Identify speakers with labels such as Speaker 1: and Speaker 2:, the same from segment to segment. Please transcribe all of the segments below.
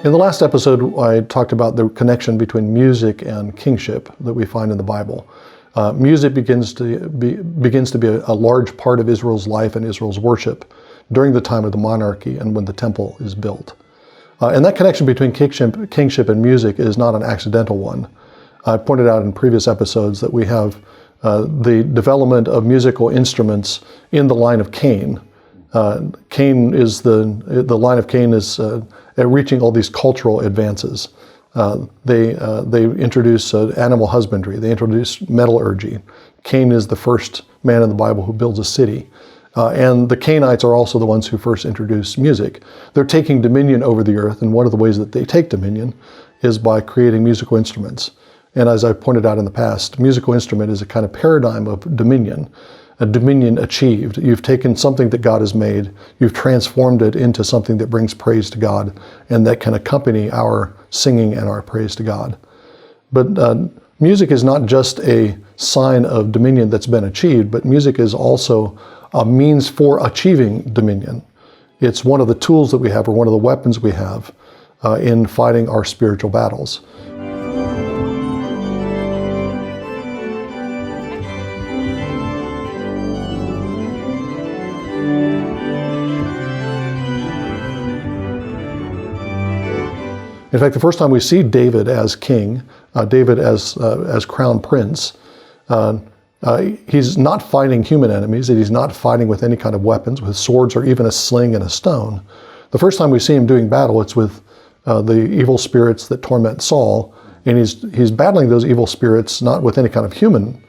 Speaker 1: In the last episode, I talked about the connection between music and kingship that we find in the Bible. Music begins to be a large part of Israel's life and Israel's worship during the time of the monarchy and when the temple is built. And that connection between kingship and music is not an accidental one. I pointed out in previous episodes that we have the development of musical instruments in the line of Cain. The line of Cain is reaching all these cultural advances. They introduce animal husbandry. They introduce metallurgy. Cain is the first man in the Bible who builds a city. And the Cainites are also the ones who first introduce music. They're taking dominion over the earth, and one of the ways that they take dominion is by creating musical instruments. And as I pointed out in the past, musical instrument is a kind of paradigm of dominion, a dominion achieved. You've taken something that God has made, you've transformed it into something that brings praise to God and that can accompany our singing and our praise to God. But music is not just a sign of dominion that's been achieved, but music is also a means for achieving dominion. It's one of the tools that we have, or one of the weapons we have in fighting our spiritual battles. In fact, the first time we see David as king, David as crown prince, he's not fighting human enemies, and he's not fighting with any kind of weapons, with swords or even a sling and a stone. The first time we see him doing battle, it's with the evil spirits that torment Saul, and he's battling those evil spirits not with any kind of human,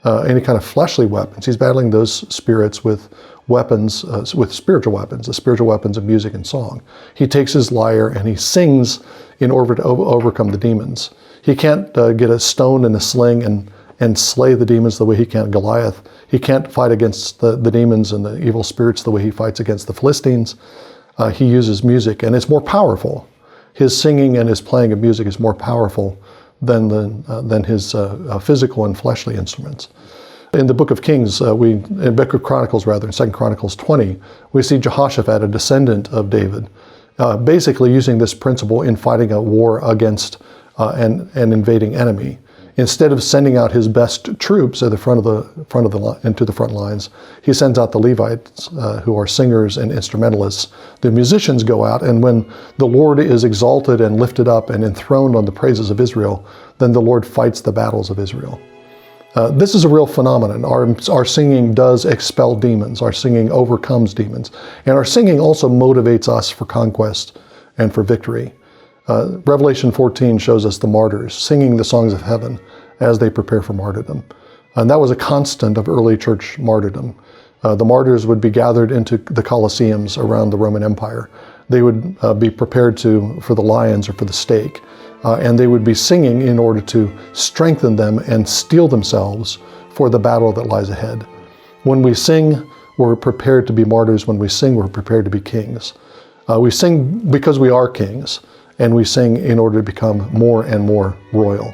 Speaker 1: any kind of fleshly weapons. He's battling those spirits with weapons, with spiritual weapons, the spiritual weapons of music and song. He takes his lyre and he sings in order to overcome the demons. He can't get a stone and a sling and slay the demons the way he can Goliath. He can't fight against the demons and the evil spirits the way he fights against the Philistines. He uses music, and it's more powerful. His singing and his playing of music is more powerful than his physical and fleshly instruments. In the book of Kings, in book of Chronicles rather, in 2 Chronicles 20, we see Jehoshaphat, a descendant of David, basically using this principle in fighting a war against an invading enemy. Instead of sending out his best troops at the into the front lines, he sends out the Levites, who are singers and instrumentalists. The musicians go out, and when the Lord is exalted and lifted up and enthroned on the praises of Israel, then the Lord fights the battles of Israel. This is a real phenomenon. Our singing does expel demons. Our singing overcomes demons. And our singing also motivates us for conquest and for victory. Revelation 14 shows us the martyrs singing the songs of heaven as they prepare for martyrdom. And that was a constant of early church martyrdom. The martyrs would be gathered into the Colosseums around the Roman Empire. They would be prepared for the lions or for the stake. And they would be singing in order to strengthen them and steel themselves for the battle that lies ahead. When we sing, we're prepared to be martyrs. When we sing, we're prepared to be kings. We sing because we are kings, and we sing in order to become more and more royal.